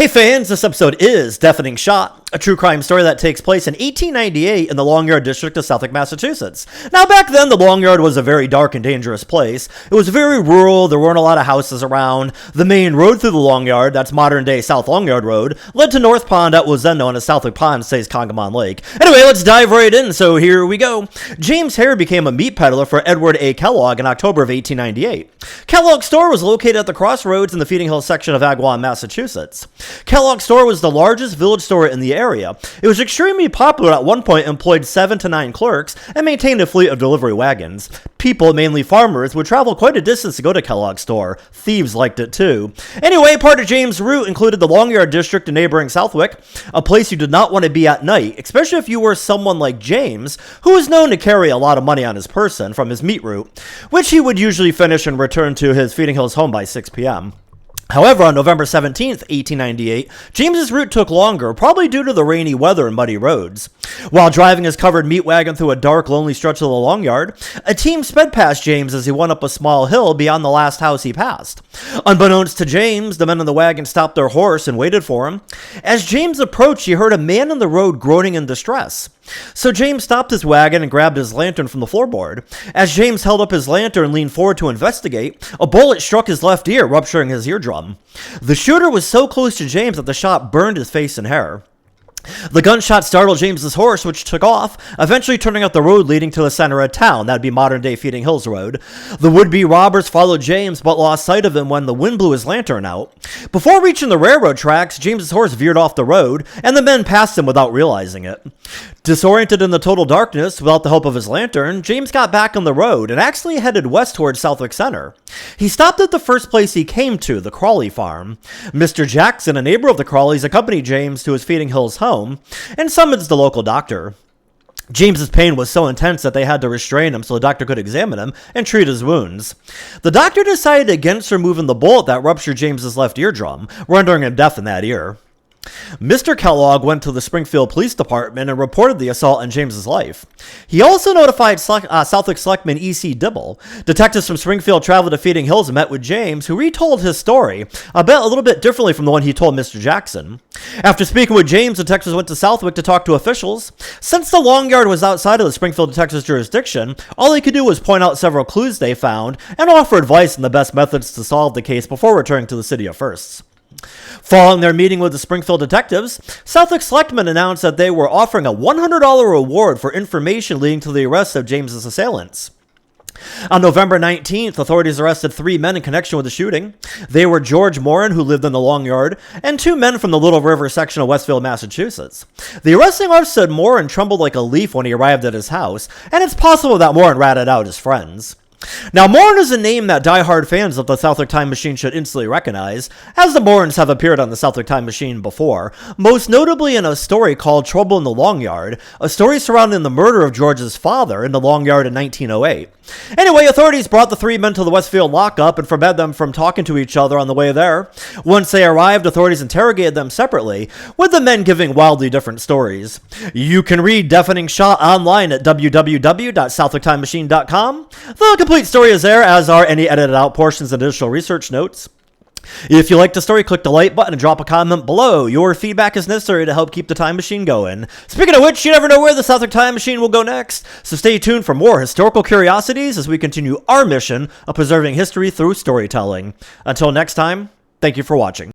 Hey fans, this episode is Deafening Shot, a true crime story that takes place in 1898 in the Longyard District of Southwick, Massachusetts. Now back then, the Longyard was a very dark and dangerous place. It was very rural, there weren't a lot of houses around. The main road through the Longyard, that's modern day South Longyard Road, led to North Pond that was then known as Southwick Pond, says Congamon Lake. Anyway, let's dive right in, so here we go. James Hare became a meat peddler for Edward A. Kellogg in October of 1898. Kellogg's store was located at the crossroads in the Feeding Hills section of Agawam, Massachusetts. Kellogg's store was the largest village store in the area. It was extremely popular at one point, employed 7 to 9 clerks, and maintained a fleet of delivery wagons. People, mainly farmers, would travel quite a distance to go to Kellogg's store. Thieves liked it too. Anyway, part of James' route included the Longyard District in neighboring Southwick, a place you did not want to be at night, especially if you were someone like James, who was known to carry a lot of money on his person from his meat route, which he would usually finish and return to his Feeding Hills home by 6 p.m. However, on November 17th, 1898, James's route took longer, probably due to the rainy weather and muddy roads. While driving his covered meat wagon through a dark, lonely stretch of the Longyard, a team sped past James as he went up a small hill beyond the last house he passed. Unbeknownst to James, the men in the wagon stopped their horse and waited for him. As James approached, he heard a man on the road groaning in distress. So James stopped his wagon and grabbed his lantern from the floorboard. As James held up his lantern and leaned forward to investigate, a bullet struck his left ear, rupturing his eardrum. The shooter was so close to James that the shot burned his face and hair. The gunshot startled James's horse, which took off, eventually turning up the road leading to the center of town. That'd be modern-day Feeding Hills Road. The would-be robbers followed James, but lost sight of him when the wind blew his lantern out. Before reaching the railroad tracks, James's horse veered off the road, and the men passed him without realizing it. Disoriented in the total darkness, without the help of his lantern, James got back on the road and actually headed west towards Southwick Center. He stopped at the first place he came to, the Crawley farm. Mr. Jackson, a neighbor of the Crawleys, accompanied James to his Feeding Hills home and summons the local doctor. James's pain was so intense that they had to restrain him so the doctor could examine him and treat his wounds. The doctor decided against removing the bullet that ruptured James's left eardrum, rendering him deaf in that ear. Mr. Kellogg went to the Springfield Police Department and reported the assault on James's life. He also notified Southwick Selectman E.C. Dibble. Detectives from Springfield traveled to Feeding Hills and met with James, who retold his story, a little bit differently from the one he told Mr. Jackson. After speaking with James, detectives went to Southwick to talk to officials. Since the Longyard was outside of the Springfield detectives' jurisdiction, all they could do was point out several clues they found and offer advice on the best methods to solve the case before returning to the city of Firsts. Following their meeting with the Springfield detectives, Southwick Selectmen announced that they were offering a $100 reward for information leading to the arrest of James's assailants. On November 19th, authorities arrested 3 men in connection with the shooting. They were George Morin, who lived in the Longyard, and 2 men from the Little River section of Westfield, Massachusetts. The arresting officer said Morin trembled like a leaf when he arrived at his house, and it's possible that Morin ratted out his friends. Now, Morin is a name that die-hard fans of the Southwick Time Machine should instantly recognize, as the Morins have appeared on the Southwick Time Machine before, most notably in a story called Trouble in the Longyard, a story surrounding the murder of George's father in the Longyard in 1908. Anyway, authorities brought the 3 men to the Westfield lockup and forbade them from talking to each other on the way there. Once they arrived, authorities interrogated them separately, with the men giving wildly different stories. You can read Deafening Shot online at www.southwicktimemachine.com. The complete story is there, as are any edited out portions and additional research notes. If you like the story, click the like button and drop a comment below. Your feedback is necessary to help keep the time machine going. Speaking of which, you never know where the Southwick Time Machine will go next, so stay tuned for more historical curiosities as we continue our mission of preserving history through storytelling. Until next time, thank you for watching.